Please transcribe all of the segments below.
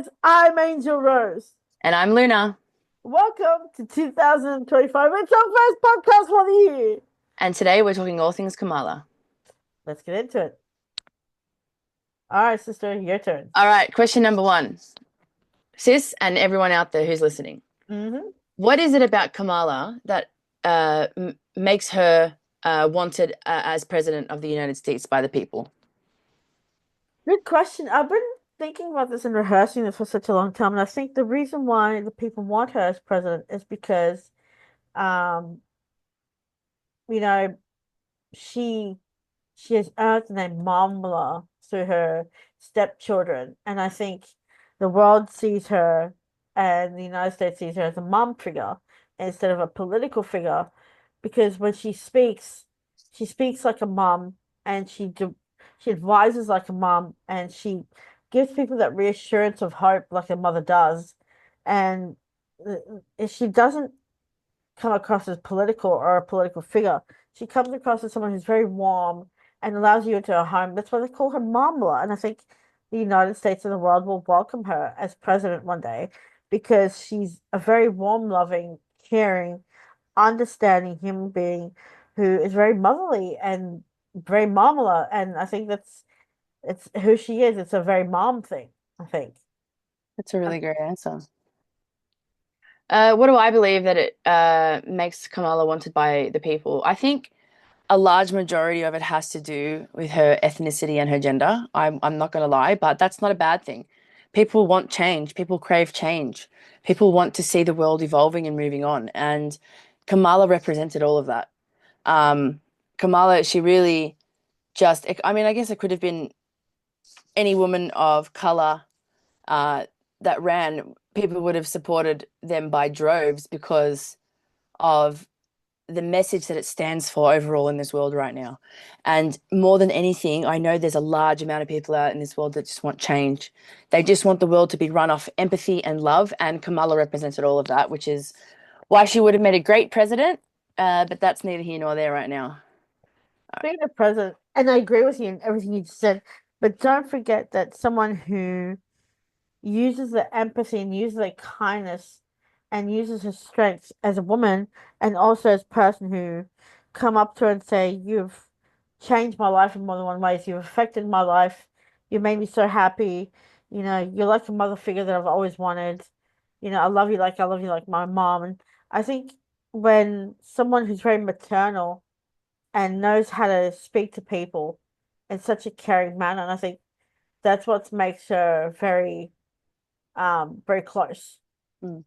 guys, I'm Angel Rose. And I'm Luna. Welcome to 2025. It's our first podcast for the year. And today we're talking all things Kamala. Let's get into it. All right, sister, your turn. All right, question number one. Sis and everyone out there who's listening, hmm what is it about Kamala that makes her wanted as president of the United States by the people? Good question. I've been thinking about this and rehearsing this for such a long time, and I think the reason why the people want her as president is because, um, you know, she she has earned the name Mamla through her stepchildren, and I think the world sees her and the United States sees her as a mom figure instead of a political figure, because when she speaks like a mom, and she advises like a mom, and she gives people that reassurance of hope like a mother does, and she doesn't come across as political or a political figure. She comes across as someone who's very warm and allows you into her home. That's why they call her Mamla. And I think the United States and the world will welcome her as president one day because she's a very warm, loving, caring, understanding human being who is very motherly and very Mamla. And I think it's who she is. It's a very mom thing, I think. That's a really great answer. What do I believe that it makes Kamala wanted by the people? I think a large majority of it has to do with her ethnicity and her gender. I'm not going to lie, but that's not a bad thing. People want change. People crave change. People want to see the world evolving and moving on. And Kamala represented all of that. Um, Kamala, she really just, I mean, I guess it could have been any woman of color uh, that ran. People would have supported them by droves because of the message that it stands for overall in this world right now. And more than anything, I know there's a large amount of people out in this world that just want change. They just want the world to be run off empathy and love. And Kamala represented all of that, which is why she would have made a great president. But that's neither here nor there right now. Being a president, and I agree with you in everything you just said, but don't forget that someone who uses the empathy and uses the kindness and uses her strengths as a woman and also as a person who come up to her and say, "You've changed my life in more than one ways. You've affected my life. You made me so happy. You're like a mother figure that I've always wanted. I love you like my mom." And I think when someone who's very maternal and knows how to speak to people in such a caring manner, and I think that's what makes her very close, Mm.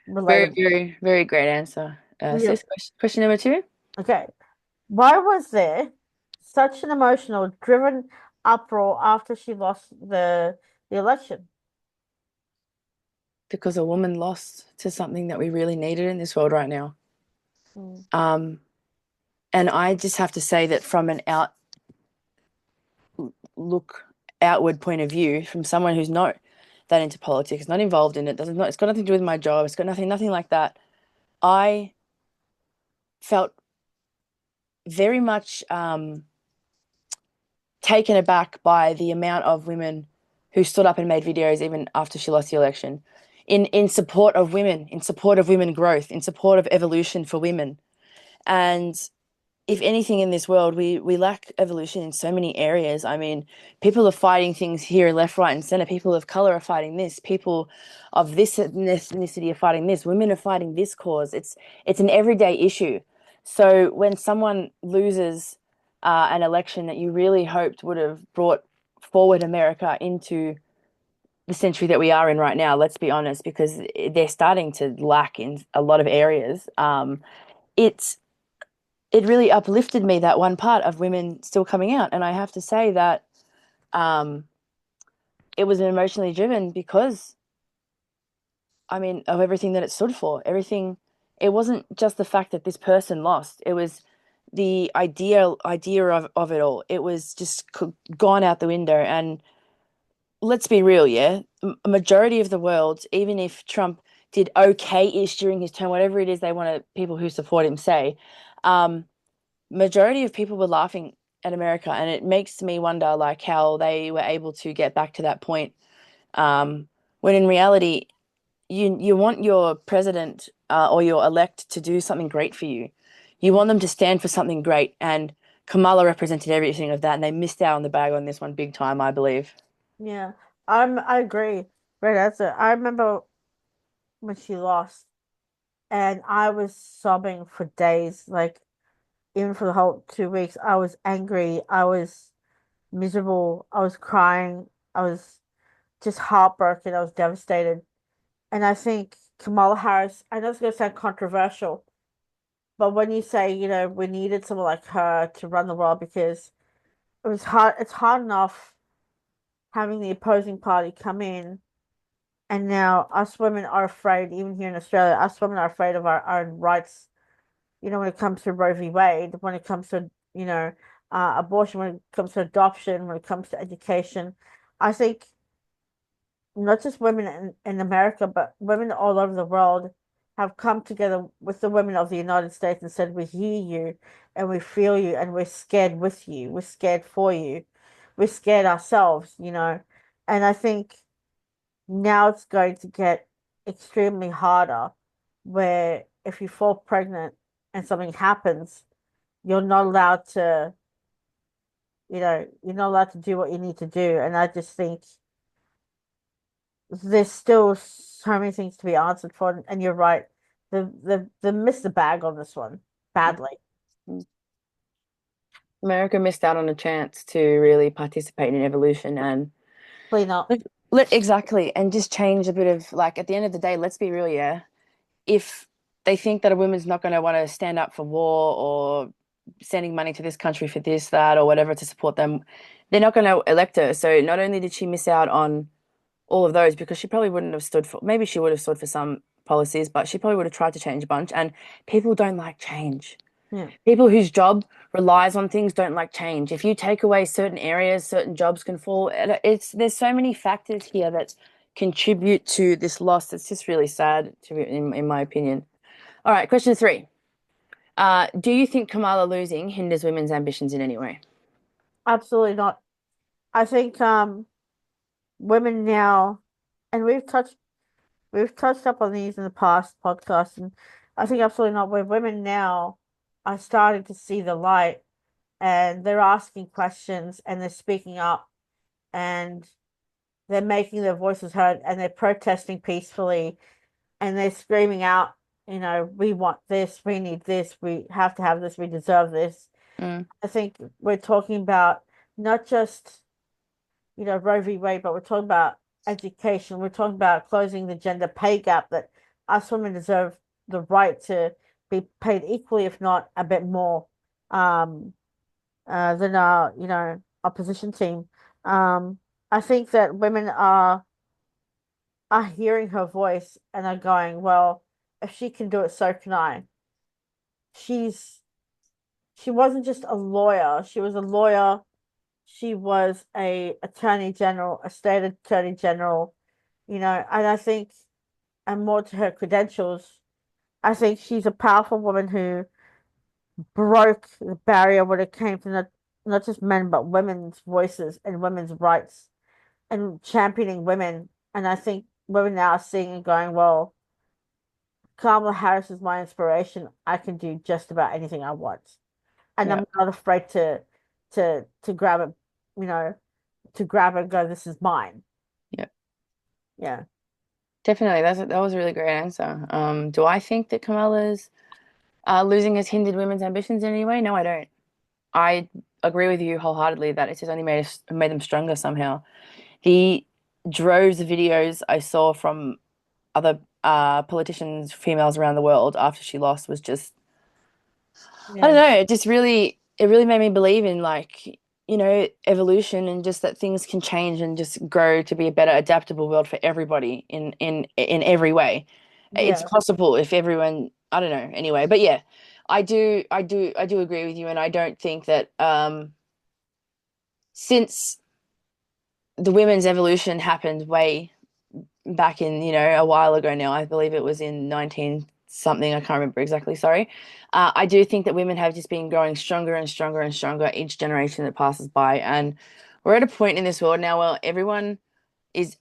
Very, relatable. very, very great answer. Yeah. Sis, question number two. Okay. Why was there such an emotional, driven uproar after she lost the election? Because a woman lost to something that we really needed in this world right now. Mm. Um, and I just have to say that from an look outward point of view, from someone who's not that into politics, not involved in it, doesn't not, it's got nothing to do with my job, it's got nothing like that. I felt very much taken aback by the amount of women who stood up and made videos even after she lost the election in support of women, in support of women growth, in support of evolution for women. And if anything in this world, we lack evolution in so many areas. I mean, people are fighting things here, left, right, and center. People of color are fighting this. People of this ethnicity are fighting this. Women are fighting this cause. It's an everyday issue. So when someone loses an election that you really hoped would have brought forward America into the century that we are in right now, let's be honest, because they're starting to lack in a lot of areas. It's it really uplifted me, that one part of women still coming out. And I have to say that um, it was emotionally driven because, I mean, of everything that it stood for. Everything, it wasn't just the fact that this person lost. It was the idea of it all. It was just gone out the window. And let's be real, yeah. A majority of the world, even if Trump did okay-ish during his term, whatever it is they want to, people who support him say, um, majority of people were laughing at America, and it makes me wonder like how they were able to get back to that point, um, when in reality, you want your president or your elect to do something great for you. You want them to stand for something great, and Kamala represented everything of that, and they missed out on the bag on this one big time, I believe. Yeah, I agree. Right, that's it. I remember when she lost, and I was sobbing for days. Like even for the whole 2 weeks, I was angry. I was miserable. I was crying. I was just heartbroken. I was devastated. And I think Kamala Harris, I know it's going to sound controversial, but when you say, we needed someone like her to run the world because it's hard enough having the opposing party come in. And now us women are afraid, even here in Australia, us women are afraid of our own rights, when it comes to Roe v. Wade, when it comes to, abortion, when it comes to adoption, when it comes to education. I think not just women in America, but women all over the world have come together with the women of the United States and said, we hear you and we feel you and we're scared with you. We're scared for you. We're scared ourselves. And I think now it's going to get extremely harder where if you fall pregnant and something happens, you're not allowed to, you're not allowed to do what you need to do. And I just think there's still so many things to be answered for, and you're right. They missed the bag on this one badly. America missed out on a chance to really participate in evolution and Clean up. exactly, and just change a bit of like at the end of the day, let's be real, yeah. If they think that a woman's not going to want to stand up for war or sending money to this country for this, that, or whatever to support them, they're not going to elect her. So not only did she miss out on all of those because she probably wouldn't have stood for, maybe she would have stood for some policies, but she probably would have tried to change a bunch. And people don't like change. Yeah. People whose job relies on things don't like change. If you take away certain areas, certain jobs can fall. It's there's so many factors here that contribute to this loss. It's just really sad to be, in my opinion. All right, question three. Do you think Kamala losing hinders women's ambitions in any way? Absolutely not. I think women now, and we've touched up on these in the past podcasts, and I think absolutely not. Where women now are starting to see the light, and they're asking questions, and they're speaking up, and they're making their voices heard, and they're protesting peacefully, and they're screaming out, we want this, we need this, we have to have this, we deserve this. Mm, I think we're talking about not just, Roe v. Wade, but we're talking about education. We're talking about closing the gender pay gap that us women deserve the right to be paid equally, if not a bit more, um, than our, opposition team. I think that women are hearing her voice and are going, well, if she can do it, so can I. She's she wasn't just a lawyer, she was a lawyer, she was a attorney general, a state attorney general, and I think, and more to her credentials, I think she's a powerful woman who broke the barrier when it came to not just men but women's voices and women's rights and championing women. And I think women now are seeing and going, well, Kamala Harris is my inspiration. I can do just about anything I want, and yeah, I'm not afraid to grab it, you know, to grab it and go, this is mine. yeah, Yeah, definitely. That was a really great answer. Do I think that Kamala's losing has hindered women's ambitions in any way? No, I don't. I agree with you wholeheartedly that it's just only made them stronger somehow. The droves of videos I saw from other politicians, females around the world after she lost was just I don't yeah, know, it really made me believe in like, evolution and just that things can change and just grow to be a better adaptable world for everybody in every way. It's yeah, possible if everyone, I don't know, anyway. But yeah, I do agree with you and I don't think that since the women's evolution happened way back in, a while ago now. I believe it was in 19 something. I can't remember exactly. Sorry. I do think that women have just been growing stronger and stronger and stronger each generation that passes by. And we're at a point in this world now where everyone is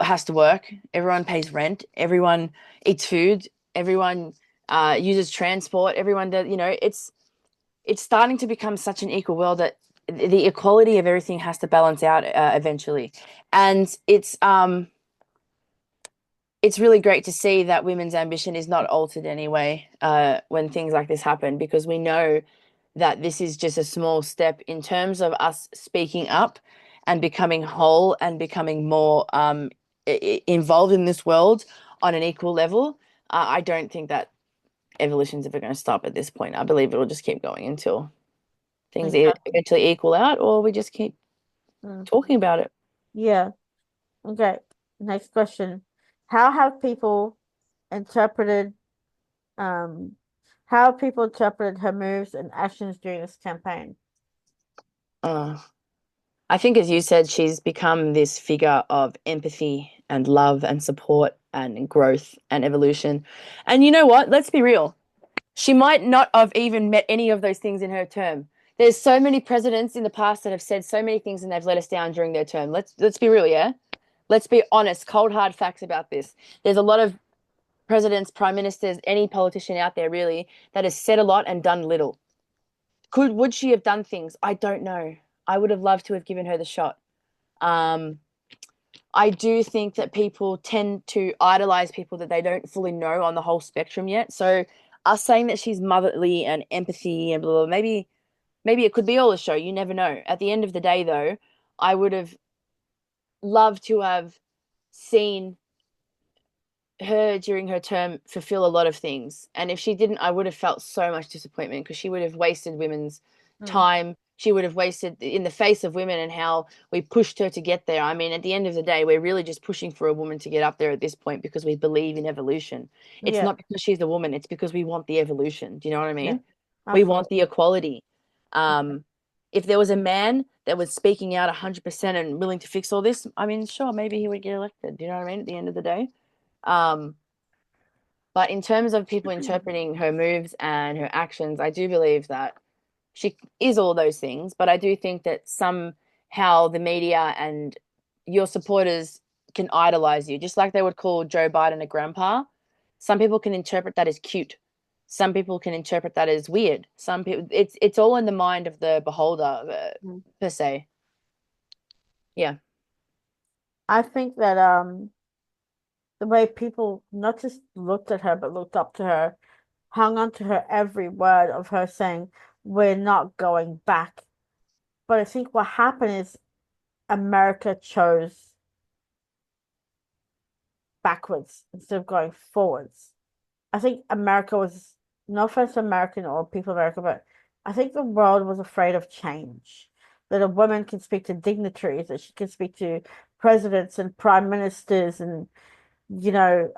has to work. Everyone pays rent. Everyone eats food. Everyone uses transport. Everyone does, it's starting to become such an equal world that the equality of everything has to balance out eventually. And it's really great to see that women's ambition is not altered anyway when things like this happen, because we know that this is just a small step in terms of us speaking up and becoming whole and becoming more involved in this world on an equal level. I don't think that evolution's ever going to stop at this point. I believe it will just keep going until things Exactly. eventually equal out, or we just keep Mm. talking about it. Yeah. Okay. Next question. How have people interpreted um how have people interpreted her moves and actions during this campaign? Uh, I think, as you said, she's become this figure of empathy and love and support and growth and evolution. And you know what? Let's be real. She might not have even met any of those things in her term. There's so many presidents in the past that have said so many things and they've let us down during their term. Let's be real, yeah? Let's be honest, cold hard facts about this. There's a lot of presidents, prime ministers, any politician out there really that has said a lot and done little. Would she have done things? I don't know. I would have loved to have given her the shot. Um, I do think that people tend to idolize people that they don't fully know on the whole spectrum yet. So us saying that she's motherly and empathy and blah, blah, blah, maybe it could be all a show. You never know. At the end of the day, though, I would have loved to have seen her during her term fulfill a lot of things. And if she didn't, I would have felt so much disappointment because she would have wasted women's Mm. time. She would have wasted in the face of women and how we pushed her to get there. I mean, at the end of the day, we're really just pushing for a woman to get up there at this point because we believe in evolution. It's Yeah. not because she's a woman, it's because we want the evolution. Do you know what I Yeah. mean? We want Absolutely. the equality. Um, if there was a man that was speaking out 100% and willing to fix all this, I mean, sure, maybe he would get elected. Do you know what I mean? At the end of the day. Um, but in terms of people interpreting her moves and her actions, I do believe that she is all those things. But I do think that somehow the media and your supporters can idolize you, just like they would call Joe Biden a grandpa. Some people can interpret that as cute. Some people can interpret that as weird. Some people, it's all in the mind of the beholder, Mm. per se. Yeah. I think that the way people not just looked at her but looked up to her, hung on to her every word of her saying, "We're not going back." But I think what happened is America chose backwards instead of going forwards. I think America was, no offense to American or people of America, but I think the world was afraid of change. That a woman can speak to dignitaries, that she can speak to presidents and prime ministers and, you know,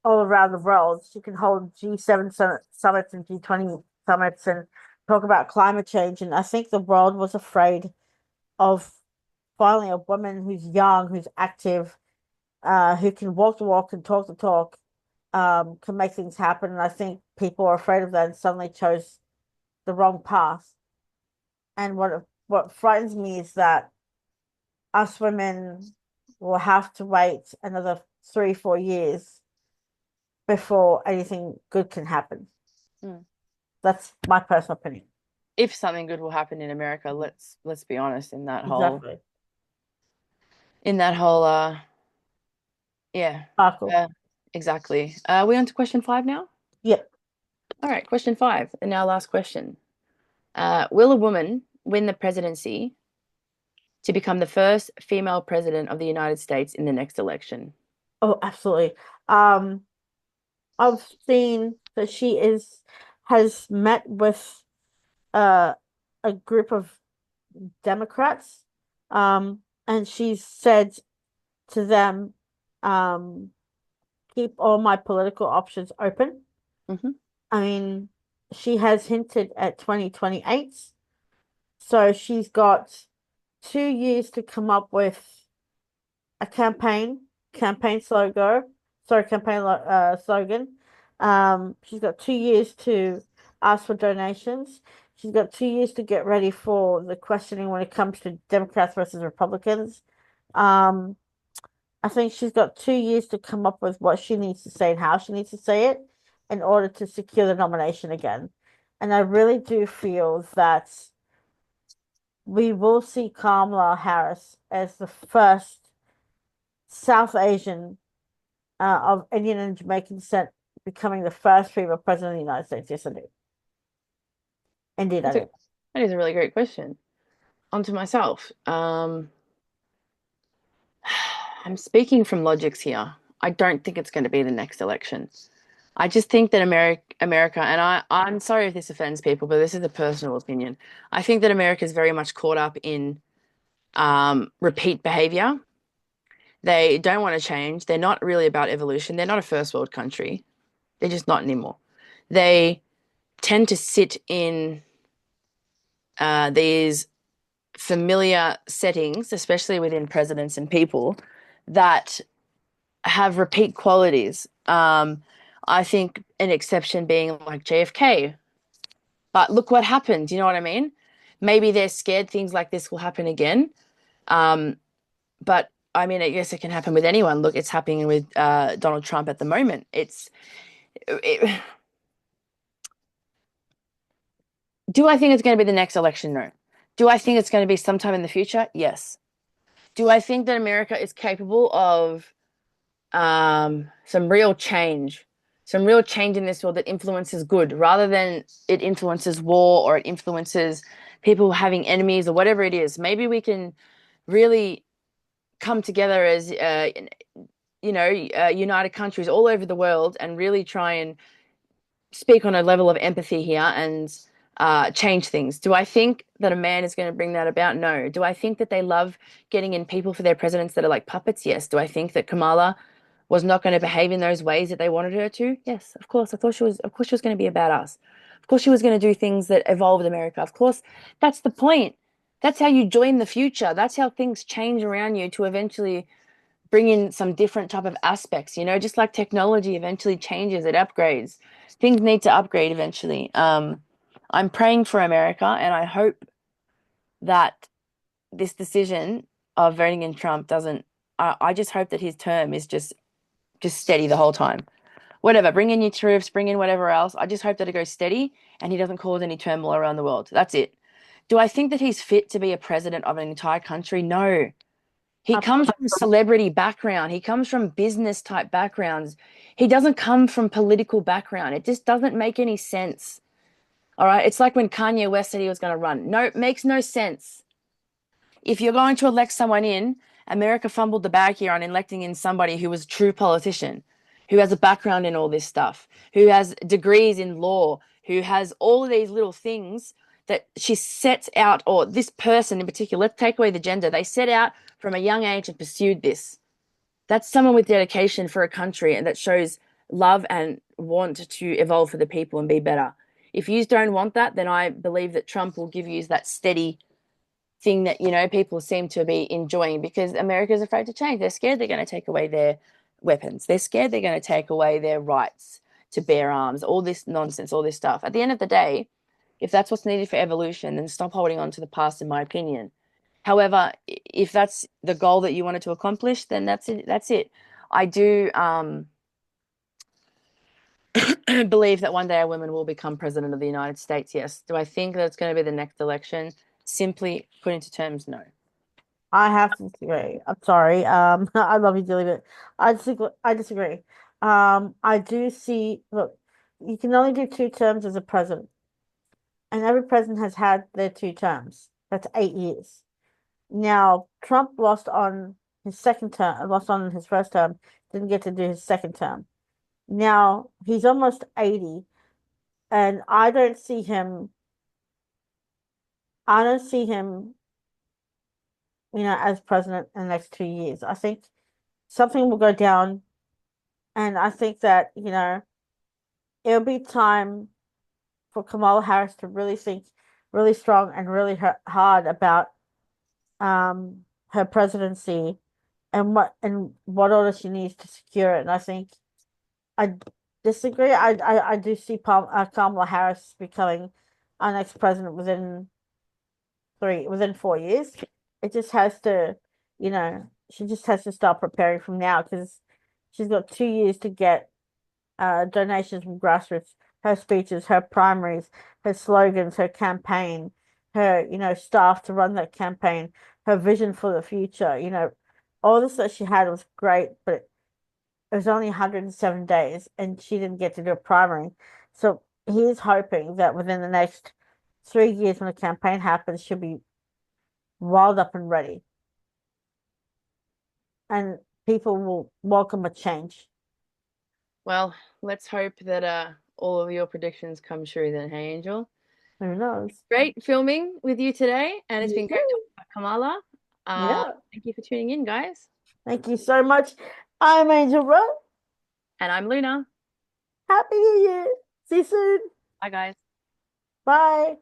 all around the world. She can hold G7 summits and G20 summits and talk about climate change. And I think the world was afraid of finally a woman who's young, who's active, who can walk the walk and talk the talk, can make things happen. And I think people are afraid of that and suddenly chose the wrong path. And what frightens me is that us women will have to wait another 3, 4 years before anything good can happen. Mm. That's my personal opinion. If something good will happen in America, Mhm. let's be honest, Exactly. in that whole yeah. Sparkle. Uh, exactly. We on to question five now? Yep. All right, question five, and now last question. Will a woman win the presidency to become the first female president of the United States in the next election? Oh, absolutely. Um, I've seen that she is has met with uh a group of Democrats, and she said to them, um, keep all my political options open. Hmm. I mean, she has hinted at 2028, so she's got 2 years to come up with a campaign slogan. She's got 2 years to ask for donations. She's got 2 years to get ready for the questioning when it comes to Democrats versus Republicans. Um, I think she's got 2 years to come up with what she needs to say and how she needs to say it in order to secure the nomination again. And I really do feel that we will see Kamala Harris as the first South Asian of Indian and Jamaican descent becoming the first female president of the United States. Yes, I do. Indeed, I That's a do. that is a really great question. Onto myself. I'm speaking from logics here. I don't think it's going to be the next election. I just think that America, and I'm sorry if this offends people, but this is a personal opinion. I think that America is very much caught up in repeat behavior. They don't want to change. They're not really about evolution. They're not a first world country. They're just not anymore. They tend to sit in these familiar settings, especially within presidents and people, that have repeat qualities. I think an exception being like JFK. But look what happened. You know what I mean? Maybe they're scared things like this will happen again. Um, but I mean, I guess it can happen with anyone. Look, it's happening with Donald Trump at the moment. It, do I think it's going to be the next election? No. Do I think it's going to be sometime in the future? Yes. Do I think that America is capable of some real change in this world that influences good rather than it influences war or it influences people having enemies or whatever it is? Maybe we can really come together as united countries all over the world and really try and speak on a level of empathy here and change things. Do I think that a man is going to bring that about? No. Do I think that they love getting in people for their presidents that are like puppets? Yes. Do I think that Kamala was not going to behave in those ways that they wanted her to? Yes, of course. Of course she was going to be a badass. Of course she was going to do things that evolved America. Of course, that's the point. That's how you join the future. That's how things change around you to eventually bring in some different type of aspects, just like technology eventually changes, it upgrades. Things need to upgrade eventually. I'm praying for America and I hope that this decision of voting in Trump doesn't I just hope that his term is just steady the whole time. Whatever, bring in your troops, bring in whatever else. I just hope that it goes steady and he doesn't cause any turmoil around the world. That's it. Do I think that he's fit to be a president of an entire country? No. He I, comes from a celebrity background. He comes from business type backgrounds. He doesn't come from political background. It just doesn't make any sense. All right. It's like when Kanye West said he was going to run. No, it makes no sense. If you're going to elect someone in, America fumbled the bag here on electing in somebody who was a true politician, who has a background in all this stuff, who has degrees in law, who has all of these little things that she sets out, or this person in particular, let's take away the gender, they set out from a young age and pursued this. That's someone with dedication for a country and that shows love and want to evolve for the people and be better. If you don't want that, then I believe that Trump will give you that steady thing that people seem to be enjoying because America is afraid to change. They're scared they're going to take away their weapons. They're scared they're going to take away their rights to bear arms. All this nonsense, all this stuff. At the end of the day, if that's what's needed for evolution, then stop holding on to the past, in my opinion. However, if that's the goal that you wanted to accomplish, then that's it. That's it. I do believe that one day a woman will become president of the United States. Yes. Do I think that it's going to be the next election? Simply put into terms, no. I have to disagree. I'm sorry. I love you dearly, but I disagree. I disagree. I do see, look, you can only do 2 terms as a president, and every president has had their 2 terms. That's 8 years. Now, Trump lost on his second term, lost on his first term, didn't get to do his second term. Now, he's almost 80, and I don't see him, as president in the next 2 years. I think something will go down, and I think that, it'll be time for Kamala Harris to really think really strong and really hard about her presidency and what order she needs to secure it. And I think I disagree. I do see Kamala Harris becoming our next president within 4 years. It just has to, you know, she just has to start preparing from now because she's got 2 years to get donations from grassroots, her speeches, her primaries, her slogans, her campaign, her, staff to run that campaign, her vision for the future. All this that she had was great, but it was only 107 days and she didn't get to do a primary. So he is hoping that within the next 3 years when the campaign happens, she'll be riled up and ready. And people will welcome a change. Well, let's hope that all of your predictions come true then, hey Angel. Who knows? Great filming with you today, and it's You been great too. talking about Kamala. Yeah. Thank you for tuning in, guys. Thank you so much. I'm Angel Rose. And I'm Luna. Happy New Year. See you soon. Bye, guys. Bye.